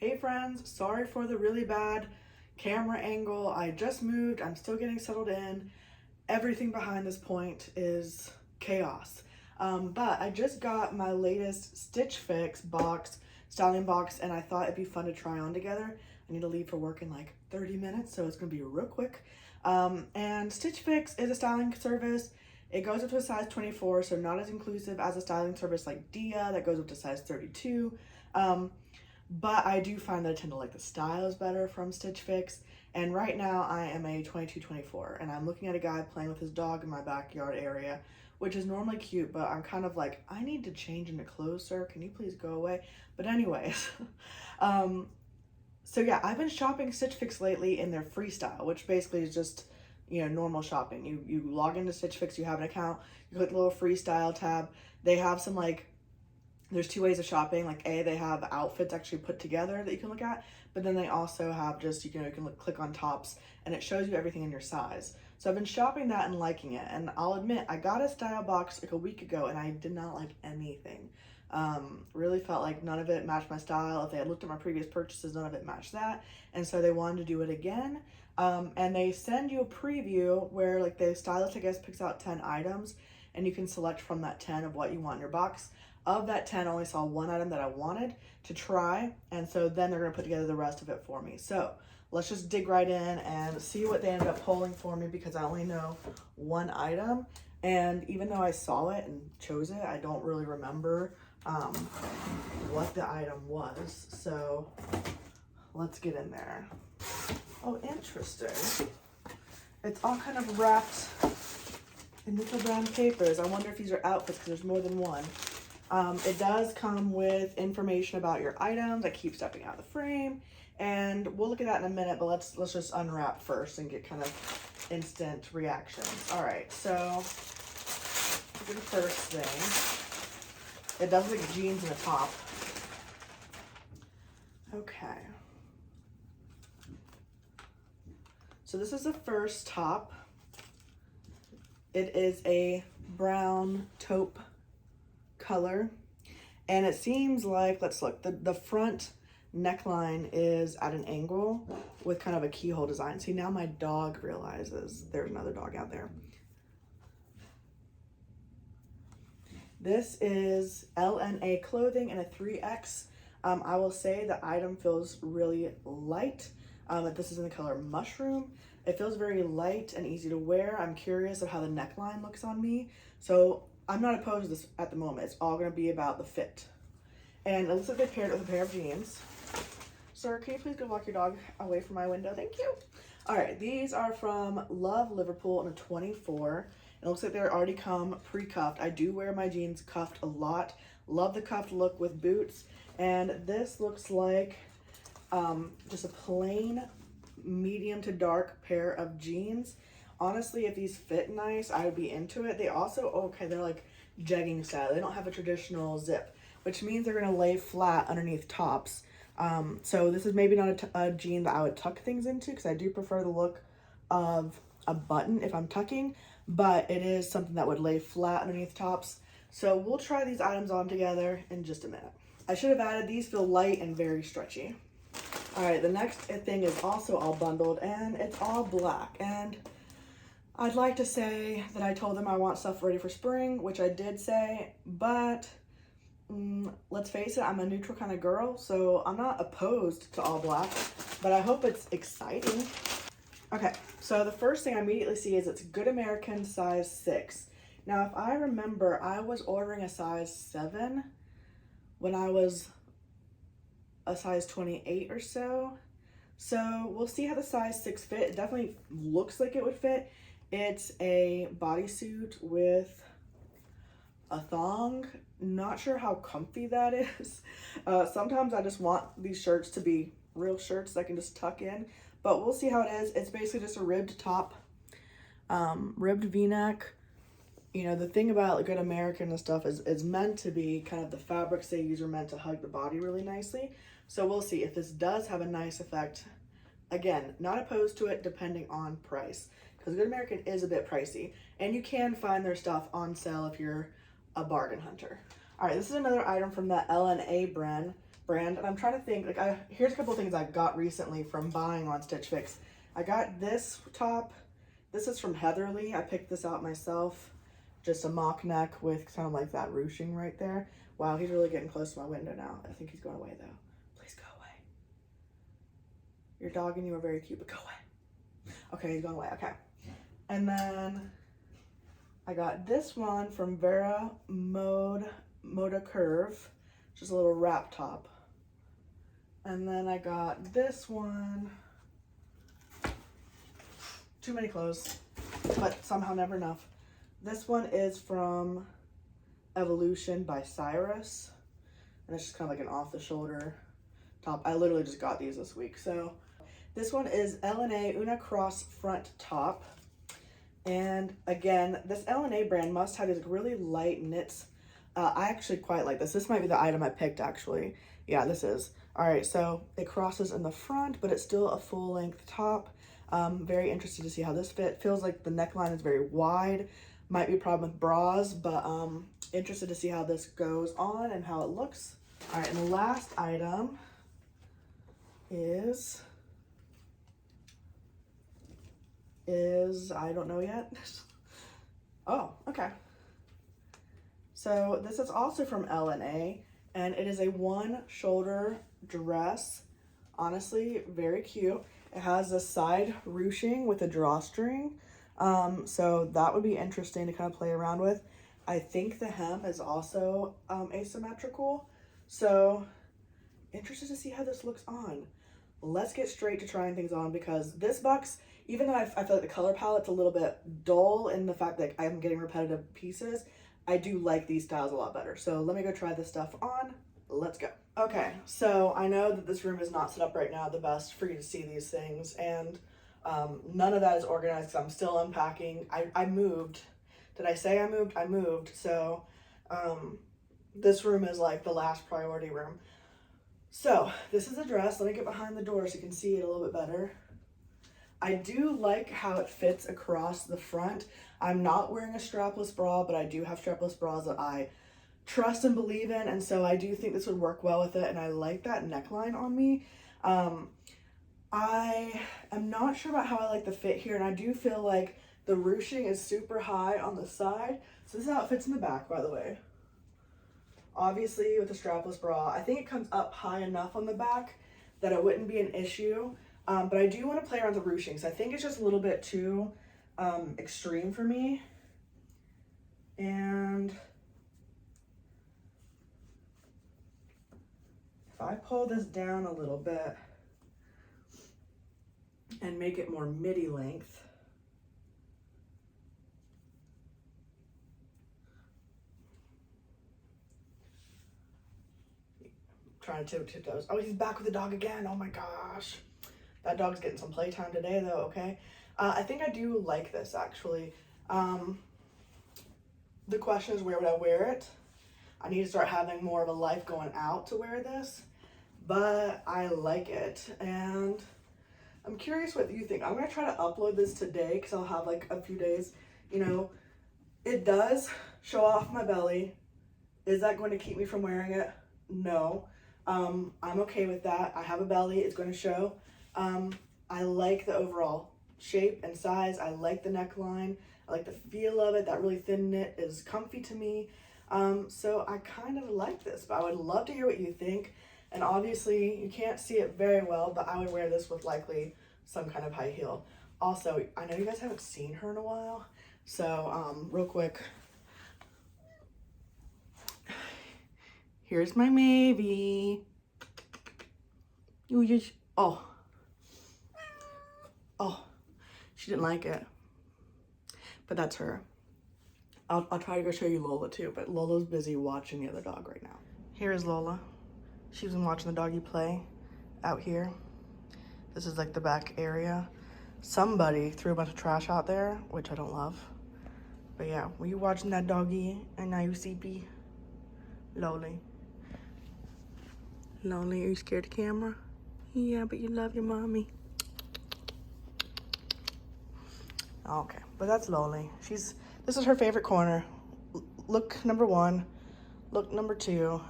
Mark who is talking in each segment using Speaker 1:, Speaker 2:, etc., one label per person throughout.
Speaker 1: Hey friends, sorry for the really bad camera angle. I just moved, I'm still getting settled in. Everything behind this point is chaos. But I just got my latest StitchFix box, styling box, and I thought it'd be fun to try on together. I need to leave for work in like 30 minutes, so it's gonna be real quick. And StitchFix is a styling service. It goes up to a size 24, so not as inclusive as a styling service like Dia that goes up to size 32. But I do find that I tend to like the styles better from StitchFix. And right now I am a 22-24 and I'm looking at a guy playing with his dog in my backyard area, which is normally cute, but I'm kind of like, I need to change into clothes, sir. Can you please go away? But anyways, so yeah, I've been shopping StitchFix lately in their Freestyle, which basically is just, you know, normal shopping. You log into StitchFix, you have an account, you click the little Freestyle tab. They have some like, there's two ways of shopping. Like they have outfits actually put together that you can look at, but then they also have just, you can click on tops and it shows you everything in your size. So I've been shopping that and liking it. And I'll admit, I got a style box like a week ago and I did not like anything. Really felt like none of it matched my style. If they had looked at my previous purchases, none of it matched that. And so they wanted to do it again. And they send you a preview where like the stylist, I guess, picks out 10 items and you can select from that 10 of what you want in your box. Of that 10, I only saw one item that I wanted to try. And so then they're gonna put together the rest of it for me. So let's just dig right in and see what they ended up pulling for me because I only know one item. And even though I saw it and chose it, I don't really remember what the item was. So let's get in there. Oh, interesting. It's all kind of wrapped in nickel brown papers. I wonder if these are outfits because there's more than one. It does come with information about your items. I keep stepping out of the frame and we'll look at that in a minute, but let's just unwrap first and get kind of instant reactions. All right, so look at the first thing. It does look like jeans in the top. Okay. So this is the first top. It is a brown taupe color and it seems like, let's look, the front neckline is at an angle with kind of a keyhole design. See, now my dog realizes there's another dog out there. This is LNA clothing in a 3X. I will say the item feels really light. This is in the color mushroom. It feels very light and easy to wear. I'm curious of how the neckline looks on me. So I'm not opposed to this at the moment. It's all gonna be about the fit. And it looks like they paired it with a pair of jeans. Sir, can you please go walk your dog away from my window? Thank you. All right, these are from LIVERPOOL in a 24. It looks like they're already come pre-cuffed. I do wear my jeans cuffed a lot. Love the cuffed look with boots. And this looks like just a plain medium to dark pair of jeans. Honestly, if these fit nice, I would be into it. They also, okay, they're like jegging style. They don't have a traditional zip, which means they're gonna lay flat underneath tops. So this is maybe not a jean that I would tuck things into because I do prefer the look of a button if I'm tucking, but it is something that would lay flat underneath tops. So we'll try these items on together in just a minute. I should have added these feel light and very stretchy. All right, the next thing is also all bundled and it's all black. And I'd like to say that I told them I want stuff ready for spring, which I did say, but let's face it, I'm a neutral kind of girl, so I'm not opposed to all black, but I hope it's exciting. Okay, so the first thing I immediately see is it's Good American size 6. Now, if I remember, I was ordering a size 7 when I was a size 28 or so. So we'll see how the size 6 fit. It definitely looks like it would fit. It's a bodysuit with a thong. Not sure how comfy that is. Sometimes I just want these shirts to be real shirts that I can just tuck in, but we'll see how it is. It's basically just a ribbed top, ribbed v-neck. You know, the thing about like Good American and stuff is it's meant to be kind of the fabrics they use are meant to hug the body really nicely. So we'll see if this does have a nice effect. Again, not opposed to it depending on price, because Good American is a bit pricey and you can find their stuff on sale if you're a bargain hunter. All right, this is another item from the LNA brand, brand, and I'm trying to think, like, here's a couple things I got recently from buying on StitchFix. I got this top. This is from Heatherly. I picked this out myself. Just a mock neck with kind of like that ruching right there. Wow, he's really getting close to my window now. I think he's going away though. Please go away. Your dog and you are very cute, but go away. Okay, he's going away. Okay. And then I got this one from Vera Moda Curve. Just a little wrap top. And then I got this one. Too many clothes, but somehow never enough. This one is from Evolution by Cyrus. And it's just kind of like an off-the-shoulder top. I literally just got these this week. So this one is L&A Una Cross front top. And again, this L&A brand must have these really light knits. I actually quite like this. This might be the item I picked actually. Yeah, this is. All right, so it crosses in the front, but it's still a full length top. Very interested to see how this fit. Feels like the neckline is very wide. Might be a problem with bras, but interested to see how this goes on and how it looks. All right, and the last item is I don't know yet. Oh, okay. So this is also from L&A, and it is a one shoulder dress. Honestly, very cute. It has a side ruching with a drawstring. So that would be interesting to kind of play around with. I think the hem is also asymmetrical. So interested to see how this looks on. Let's get straight to trying things on, because this box, even though I feel like the color palette's a little bit dull in the fact that I'm getting repetitive pieces, I do like these styles a lot better. So let me go try this stuff on. Let's go. Okay, so I know that this room is not set up right now the best for you to see these things, and none of that is organized because I'm still unpacking. I moved. Did I say I moved? I moved. So this room is like the last priority room. So this is a dress. Let me get behind the door so you can see it a little bit better. I do like how it fits across the front. I'm not wearing a strapless bra, but I do have strapless bras that I trust and believe in, and so I do think this would work well with it, and I like that neckline on me. I am not sure about how I like the fit here, and I do feel like the ruching is super high on the side. So this is how it fits in the back, by the way. Obviously with the strapless bra, I think it comes up high enough on the back that it wouldn't be an issue. But I do want to play around with the ruching, so I think it's just a little bit too extreme for me. And if I pull this down a little bit and make it more midi length, trying to tip those. Oh, he's back with the dog again. Oh my gosh. That dog's getting some playtime today though, okay? I think I do like this actually. The question is, where would I wear it? I need to start having more of a life going out to wear this, but I like it, and I'm curious what you think. I'm gonna try to upload this today because I'll have like a few days. You know, it does show off my belly. Is that going to keep me from wearing it? No. I'm okay with that. I have a belly, it's going to show. I like the overall shape and size. I like the neckline. I like the feel of it. That really thin knit is comfy to me. So I kind of like this, but I would love to hear what you think. And obviously you can't see it very well, but I would wear this with likely some kind of high heel. Also, I know you guys haven't seen her in a while. So, real quick, here's my maybe. Oh, she didn't like it, but that's her. I'll try to go show you Lola too, but Lola's busy watching the other dog right now. Here is Lola. She's been watching the doggy play out here. This is like the back area. Somebody threw a bunch of trash out there, which I don't love. But yeah, were you watching that doggy and now you sleepy? Loli. Loli, are you scared of the camera? Yeah, but you love your mommy. Okay, but that's Loli. This is her favorite corner. Look number one, look number two.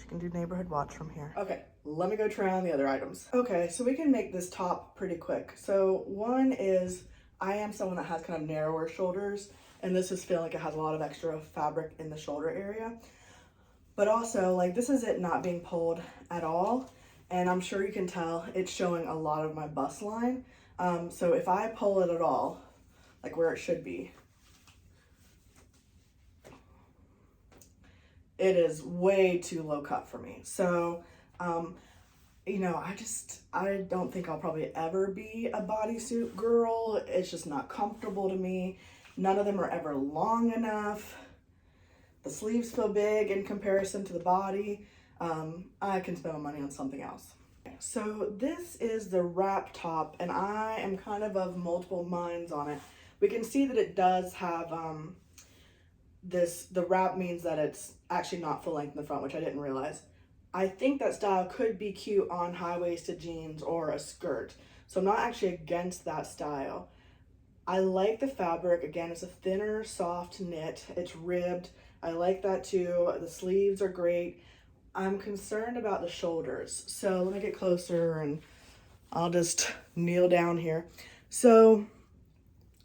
Speaker 1: You can do neighborhood watch from here. Okay, let me go try on the other items. Okay, so we can make this top pretty quick. So one is, I am someone that has kind of narrower shoulders, and this is feeling like it has a lot of extra fabric in the shoulder area. But also, like, this is it not being pulled at all. And I'm sure you can tell it's showing a lot of my bust line. So if I pull it at all, like where it should be, it is way too low cut for me. So, you know, I don't think I'll probably ever be a bodysuit girl. It's just not comfortable to me. None of them are ever long enough. The sleeves feel big in comparison to the body. I can spend my money on something else. So this is the wrap top, and I am kind of multiple minds on it. We can see that it does have the wrap means that it's actually not full length in the front, which I didn't realize. I think that style could be cute on high-waisted jeans or a skirt. So I'm not actually against that style. I like the fabric. Again, it's a thinner, soft knit. It's ribbed. I like that too. The sleeves are great. I'm concerned about the shoulders. So let me get closer and I'll just kneel down here. So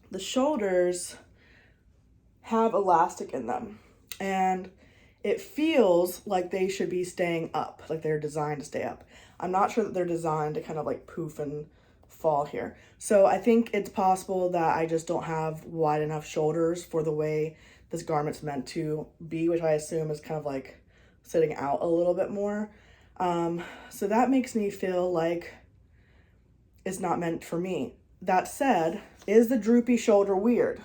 Speaker 1: the shoulders have elastic in them, and it feels like they should be staying up, like they're designed to stay up. I'm not sure that they're designed to kind of like poof and fall here. So I think it's possible that I just don't have wide enough shoulders for the way this garment's meant to be, which I assume is kind of like sitting out a little bit more. So that makes me feel like it's not meant for me. That said, is the droopy shoulder weird?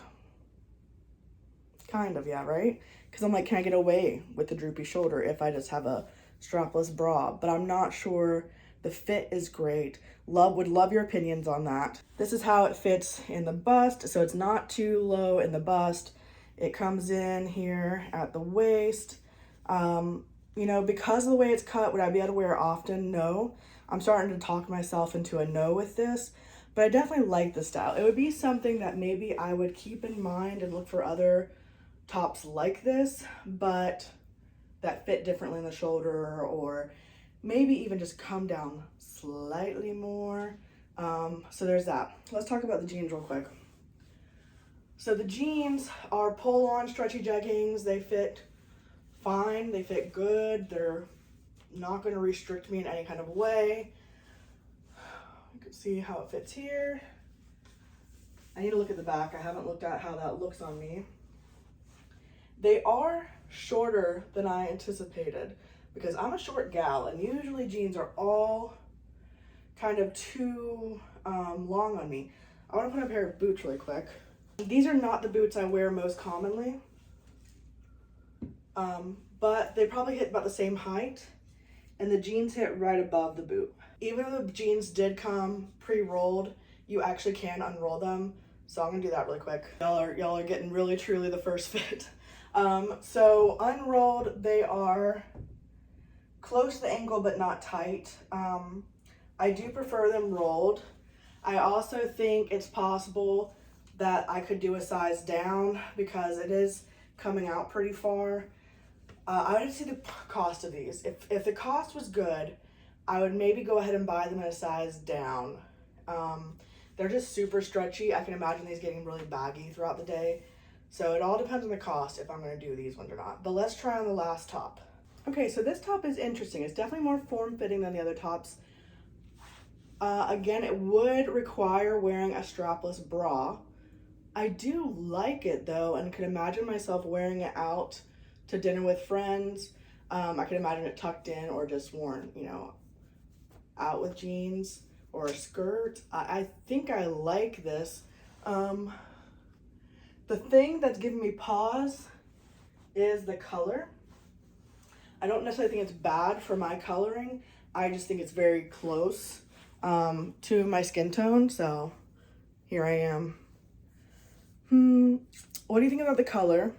Speaker 1: Kind of, yeah, right? Because I'm like, can I get away with the droopy shoulder if I just have a strapless bra? But I'm not sure. The fit is great. Would love your opinions on that. This is how it fits in the bust. So it's not too low in the bust. It comes in here at the waist. You know, because of the way it's cut, would I be able to wear it often? No. I'm starting to talk myself into a no with this, but I definitely like the style. It would be something that maybe I would keep in mind and look for other tops like this, but that fit differently in the shoulder, or maybe even just come down slightly more. So there's that. Let's talk about the jeans real quick. So the jeans are pull-on stretchy jeggings. They fit fine, they fit good. They're not going to restrict me in any kind of way. You can see how it fits here. I need to look at the back. I haven't looked at how that looks on me. They are shorter than I anticipated because I'm a short gal, and usually jeans are all kind of too long on me. I want to put on a pair of boots really quick. These are not the boots I wear most commonly, but they probably hit about the same height, and the jeans hit right above the boot. Even though the jeans did come pre-rolled, you actually can unroll them, so I'm gonna do that really quick. Y'all are getting really truly the first fit. So unrolled, they are close to the ankle but not tight. I do prefer them rolled. I also think it's possible that I could do a size down because it is coming out pretty far. I would see the cost of these. If the cost was good, I would maybe go ahead and buy them in a size down. They're just super stretchy. I can imagine these getting really baggy throughout the day. So it all depends on the cost if I'm gonna do these ones or not. But let's try on the last top. Okay, so this top is interesting. It's definitely more form-fitting than the other tops. Again, it would require wearing a strapless bra. I do like it though, and could imagine myself wearing it out to dinner with friends. I could imagine it tucked in or just worn, you know, out with jeans or a skirt. I think I like this. The thing that's giving me pause is the color. I don't necessarily think it's bad for my coloring. I just think it's very close to my skin tone. So here I am. What do you think about the color?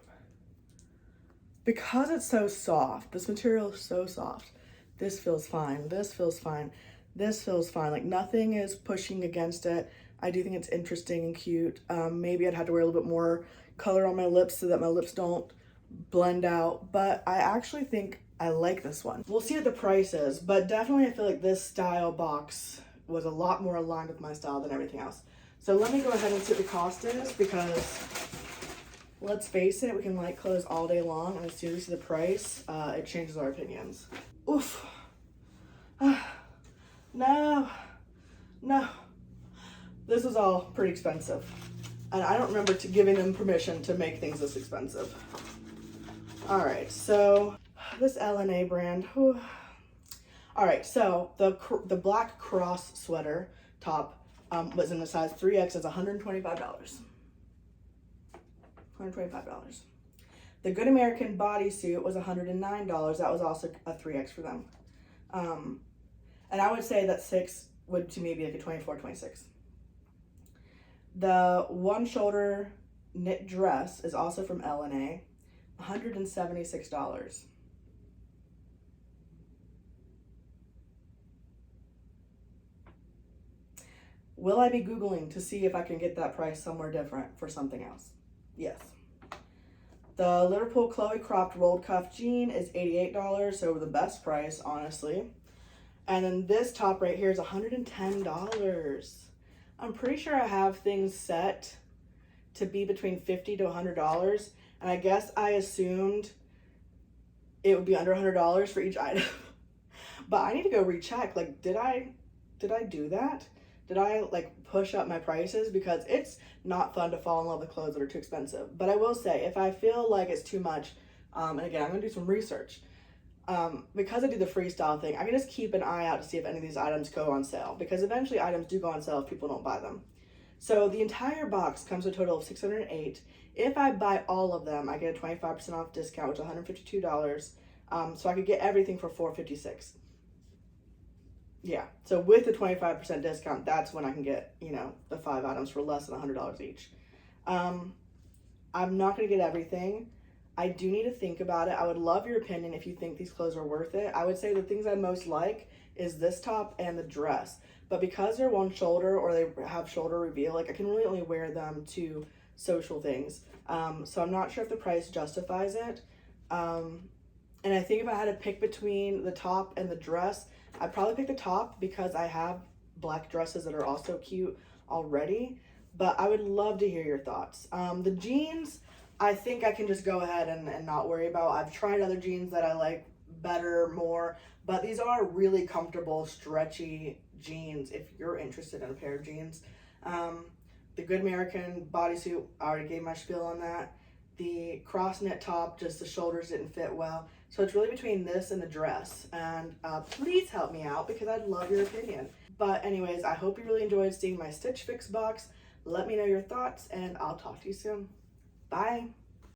Speaker 1: Because it's so soft, this material is so soft. This feels fine. This feels fine. This feels fine. Like nothing is pushing against it. I do think it's interesting and cute. Maybe I'd have to wear a little bit more color on my lips so that my lips don't blend out. But I actually think I like this one. We'll see what the price is, but definitely I feel like this style box was a lot more aligned with my style than everything else. So let me go ahead and see what the cost is, because let's face it, we can like clothes all day long, and as soon as we see the price, it changes our opinions. Oof. No. This is all pretty expensive. And I don't remember giving them permission to make things this expensive. All right, so this LNA brand. Whew. All right, so the black cross sweater top was in the size 3X. It's $125. $125. The Good American bodysuit was $109. That was also a 3X for them. And I would say that 6 would to me be like a 24, 26. The one shoulder knit dress is also from LNA, $176. Will I be Googling to see if I can get that price somewhere different for something else? Yes. The Liverpool Chloe cropped rolled cuff jean is $88, so the best price, honestly. And then this top right here is $110. I'm pretty sure I have things set to be between $50 to $100, and I guess I assumed it would be under $100 for each item. But I need to go recheck. Like, did I do that? Did I like push up my prices? Because it's not fun to fall in love with clothes that are too expensive. But I will say, if I feel like it's too much, and again, I'm gonna do some research. Because I do the freestyle thing, I can just keep an eye out to see if any of these items go on sale, because eventually items do go on sale if people don't buy them. So the entire box comes with a total of $608. If I buy all of them, I get a 25% off discount, which is $152. So I could get everything for $456. Yeah, so with the 25% discount, that's when I can get, you know, the 5 items for less than $100 each. I'm not gonna get everything. I do need to think about it. I would love your opinion if you think these clothes are worth it. I would say the things I most like is this top and the dress. But because they're one shoulder or they have shoulder reveal, like I can really only wear them to social things. So I'm not sure if the price justifies it. And I think if I had to pick between the top and the dress, I'd probably pick the top because I have black dresses that are also cute already. But I would love to hear your thoughts. The jeans, I think I can just go ahead and not worry about. I've tried other jeans that I like better, more, but these are really comfortable, stretchy jeans if you're interested in a pair of jeans. The Good American bodysuit, I already gave my spiel on that. The cross knit top, just the shoulders didn't fit well. So it's really between this and the dress. And please help me out because I'd love your opinion. But anyways, I hope you really enjoyed seeing my StitchFix box. Let me know your thoughts and I'll talk to you soon. Bye.